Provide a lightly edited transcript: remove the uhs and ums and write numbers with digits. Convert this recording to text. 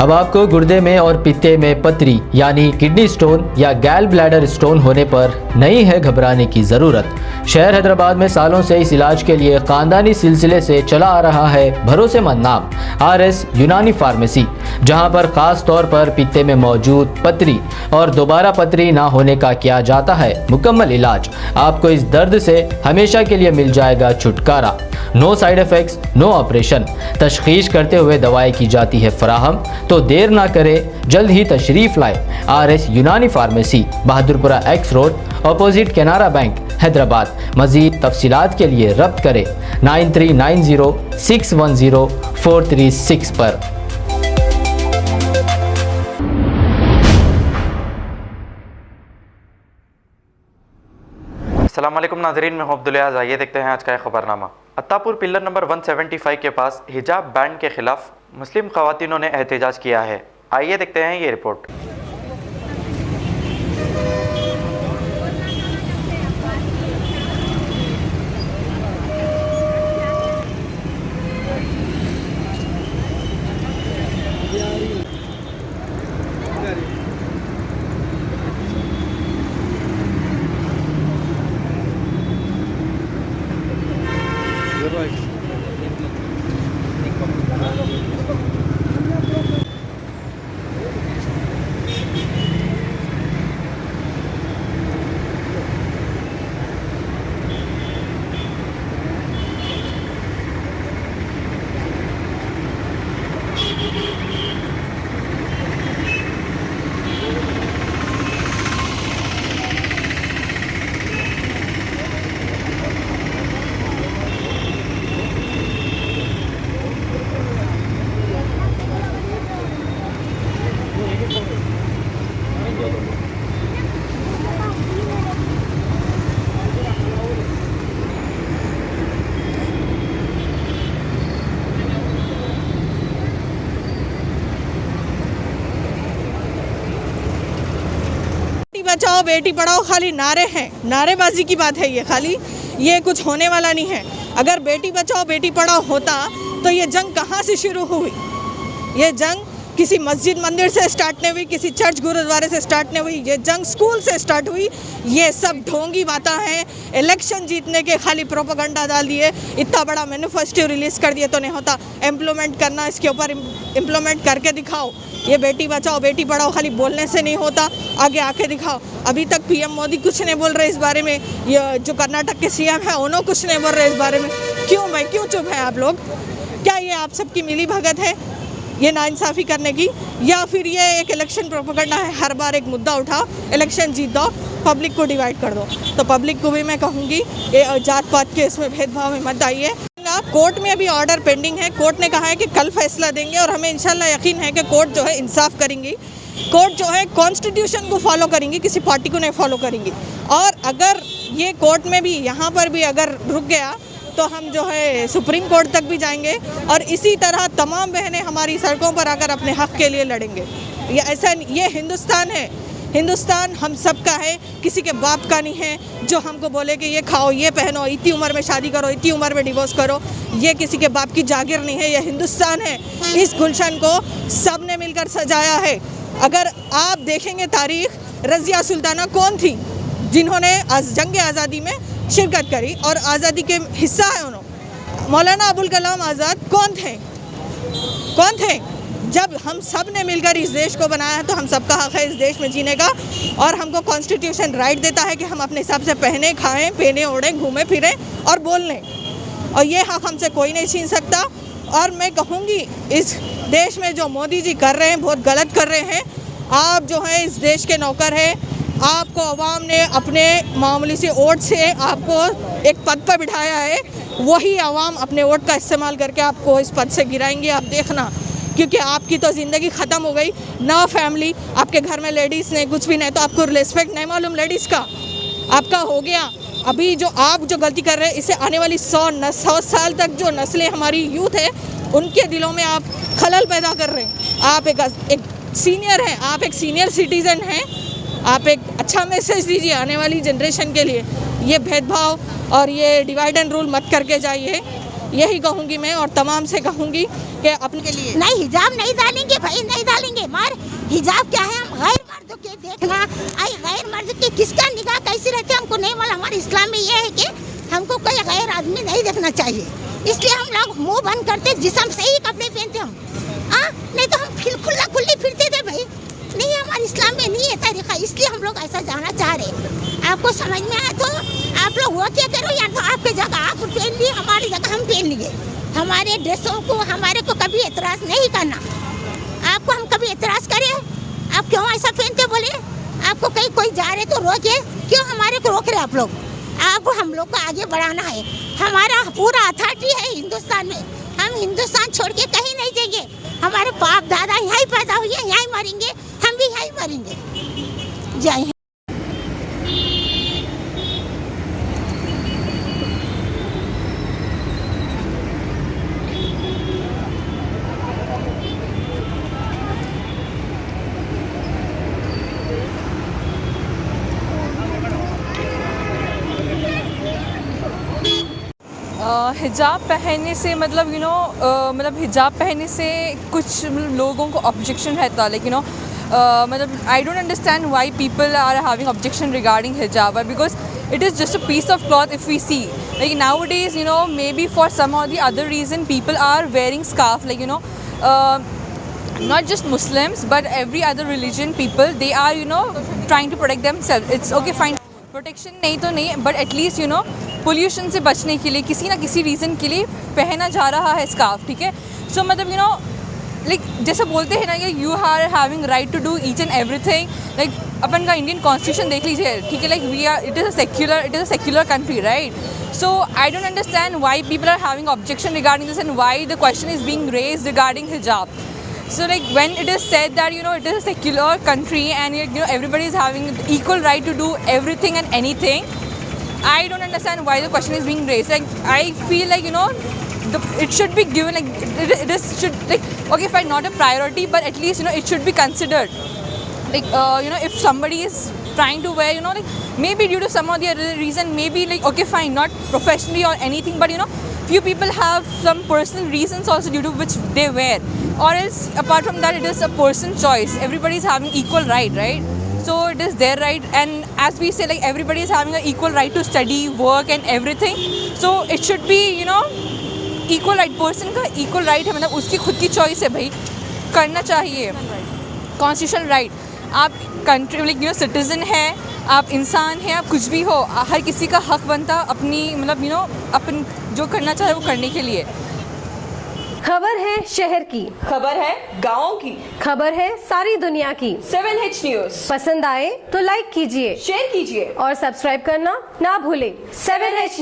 अब आपको गुर्दे में और पित्ते में पथरी यानी किडनी स्टोन या गैल ब्लैडर स्टोन होने पर नहीं है घबराने की ज़रूरत। शहर हैदराबाद में सालों से इस इलाज के लिए खानदानी सिलसिले से चला आ रहा है भरोसेमंद नाम RS यूनानी फार्मेसी, जहां पर खास तौर पर पित्ते में मौजूद पथरी और दोबारा पथरी ना होने का किया जाता है मुकम्मल इलाज। आपको इस दर्द से हमेशा के लिए मिल जाएगा छुटकारा। No side effects, no operation, तशखीस करते हुए दवाएं की जाती है फराहम। तो देर ना करें, जल्द ही तशरीफ़ लाए RS यूनानी pharmacy, Bahadurpura X road, opposite Canara bank, Hyderabad. मज़ीद तफसीलात के लिए रब्त करें 9390610436 पर। अस्सलाम वालेकुम नाज़रीन, मैं अब्दुल-अज़ीज़। आइए देखते हैं आज का खबरनामा। अत्तापुर पिल्लर नंबर 175 के पास हिजाब बैन के खिलाफ मुस्लिम ख़वातीनों ने एहतजाज किया है। आइए देखते हैं ये रिपोर्ट। बेटी बचाओ बेटी पढ़ाओ खाली नारे हैं, नारेबाजी की बात है ये, खाली ये कुछ होने वाला नहीं है। अगर बेटी बचाओ बेटी पढ़ाओ होता तो ये जंग कहाँ से शुरू हुई? ये जंग किसी मस्जिद मंदिर से स्टार्ट नहीं हुई, किसी चर्च गुरुद्वारे से स्टार्ट नहीं हुई, ये जंग स्कूल से स्टार्ट हुई। ये सब ढोंगी बातें हैं। इलेक्शन जीतने के खाली प्रोपेगेंडा डाल दिए, इतना बड़ा मैनिफेस्टो रिलीज़ कर दिए तो नहीं होता। इम्प्लीमेंट करना, इसके ऊपर इम्प्लीमेंट करके दिखाओ। ये बेटी बचाओ बेटी पढ़ाओ खाली बोलने से नहीं होता, आगे आके दिखाओ। अभी तक PM मोदी कुछ नहीं बोल रहे इस बारे में, ये जो कर्नाटक के CM है उन्होंने कुछ नहीं बोल रहे इस बारे में। क्यों भाई, क्यों चुप है आप लोग? क्या ये आप सबकी मिली भगत है ये नाइंसाफ़ी करने की, या फिर ये एक इलेक्शन प्रोपेगेंडा है? हर बार एक मुद्दा उठाओ, इलेक्शन जीत दो, पब्लिक को डिवाइड कर दो। तो पब्लिक को भी मैं कहूँगी ये जात पात के इसमें भेदभाव में मत आइए। कोर्ट में अभी ऑर्डर पेंडिंग है, कोर्ट ने कहा है कि कल फैसला देंगे और हमें इंशाल्लाह यकीन है कि कोर्ट जो है इंसाफ करेंगी, कोर्ट जो है कॉन्स्टिट्यूशन को फॉलो करेंगी, किसी पार्टी को नहीं फॉलो करेंगी। और अगर ये कोर्ट में भी यहाँ पर भी अगर रुक गया तो हम जो है सुप्रीम कोर्ट तक भी जाएंगे और इसी तरह तमाम बहनें हमारी सड़कों पर आकर अपने हक़ के लिए लड़ेंगे। ये ऐसा, ये हिंदुस्तान है, हिंदुस्तान हम सब का है, किसी के बाप का नहीं है जो हमको बोले कि ये खाओ ये पहनो, इतनी उम्र में शादी करो, इतनी उम्र में डिवोर्स करो। ये किसी के बाप की जागीर नहीं है, ये हिंदुस्तान है। इस गुलशन को सब ने मिलकर सजाया है। अगर आप देखेंगे तारीख, रज़िया सुल्ताना कौन थी जिन्होंने जंग आज़ादी में शिरकत करी और आज़ादी के हिस्सा है उन्होंने। मौलाना अबुल कलाम आज़ाद कौन थे? कौन थे? जब हम सब ने मिलकर इस देश को बनाया है तो हम सबका हक़ है इस देश में जीने का, और हमको कॉन्स्टिट्यूशन राइट देता है कि हम अपने हिसाब से पहने, खाएं, पहने, ओढ़ें, घूमें फिरें और बोल लें, और ये हक़ हमसे कोई नहीं छीन सकता। और मैं कहूँगी इस देश में जो मोदी जी कर रहे हैं बहुत गलत कर रहे हैं। आप जो हैं इस देश के नौकर हैं, आपको अवाम ने अपने मामूली से वोट से आपको एक पद पर बिठाया है, वही अवाम अपने वोट का इस्तेमाल करके आपको इस पद से गिराएंगे, आप देखना। क्योंकि आपकी तो ज़िंदगी ख़त्म हो गई ना, फैमिली, आपके घर में लेडीज़ नहीं, कुछ भी नहीं, तो आपको रिस्पेक्ट नहीं मालूम लेडीज़ का, आपका हो गया। अभी जो आप जो गलती कर रहे हैं, इससे आने वाली 100 साल तक जो नस्लें हमारी यूथ है उनके दिलों में आप खलल पैदा कर रहे हैं। आप एक सीनियर हैं, आप एक सीनियर सिटीज़न हैं, आप एक अच्छा मैसेज दीजिए आने वाली जनरेशन के लिए। ये भेदभाव और ये डिवाइड एंड रूल मत करके जाइए, यही कहूँगी मैं, और तमाम से कहूँगी कि अपने के लिए नहीं हिजाब नहीं डालेंगे भाई, नहीं डालेंगे। हिजाब क्या है, हम गैर मर्द के देखना, आई गैर मर्द के किसका निगाह कैसी रहती है हमको नहीं मालूम। हमारे इस्लाम में ये है कि हमको कोई गैर आदमी नहीं देखना चाहिए, इसलिए हम लोग मुंह बंद करते, जिस्म से ही कपड़े पहनते हम। नहीं तो हम खुला खुली फिरते थे भाई, नहीं हमारे इस्लाम में नहीं है तरीका, इसलिए हम लोग ऐसा जाना चाह रहे। आपको समझ में आया तो आप लोग वो क्या करो, या तो आपके जगह आप पहन लिए, हमारी जगह हम पहन लिए। हमारे ड्रेसों को हमारे को कभी एतराज़ नहीं करना। आपको हम कभी एतराज़ करें, आप क्यों ऐसा पहनते बोले? आपको कहीं कोई जा रहे तो रोके, क्यों हमारे को रोक रहे आप लोग? आपको हम लोग को आगे बढ़ाना है, हमारा पूरा अथॉरिटी है हिंदुस्तान में, हम हिंदुस्तान छोड़ के कहीं नहीं जाएंगे। हमारे बाप दादा यहीं पैदा हुए, यहीं मरेंगे, हम भी यहीं मरेंगे। जय हिंद। हिजाब पहनने से मतलब मतलब हिजाब पहनने से कुछ लोगों को ऑब्जेक्शन रहता है, लेकिन मतलब I don't understand why people are having objection regarding hijab, because it is just a piece of cloth. If we see, like nowadays, maybe for some or the other reason people are wearing scarf, like not just Muslims but every other religion people, they are trying to protect themselves. It's okay, fine, protection नहीं तो नहीं, but at least pollution से बचने के लिए किसी ना किसी रीज़न के लिए पहना जा रहा है स्कार्फ, ठीक है। सो मतलब लाइक जैसे बोलते हैं ना कि you are having right to do each and everything, like अपन का इंडियन कॉन्स्टिट्यूशन देख लीजिए, ठीक है, like we are it is a secular country, right. So I don't understand why people are having objection regarding this and why the question is being raised regarding hijab. So like when it is said that it is a secular country and everybody is having equal right to do everything and anything, I don't understand why the question is being raised. Like I feel like it should be given, like it is should, like okay fine, not a priority, but at least it should be considered. Like if somebody is trying to wear like maybe due to some or the other reason, maybe like okay fine, not professionally or anything, but few people have some personal reasons also due to which they wear, or else apart from that it is a personal choice. Everybody is having equal right? So it is their right, and as we say, like everybody is having an equal right to study, work and everything, so it should be equal right. Person का equal right है, मतलब उसकी खुद की choice है भाई, करना चाहिए, constitutional right. आप कंट्री लाइक सिटीज़न है, आप इंसान हैं, आप कुछ भी हो, हर किसी का हक बनता अपनी मतलब अपन जो करना चाहे वो करने के लिए। खबर है शहर की, खबर है गाँव की, खबर है सारी दुनिया की। 7H न्यूज़ पसंद आए तो लाइक कीजिए, शेयर कीजिए और सब्सक्राइब करना ना भूलें। 7H news.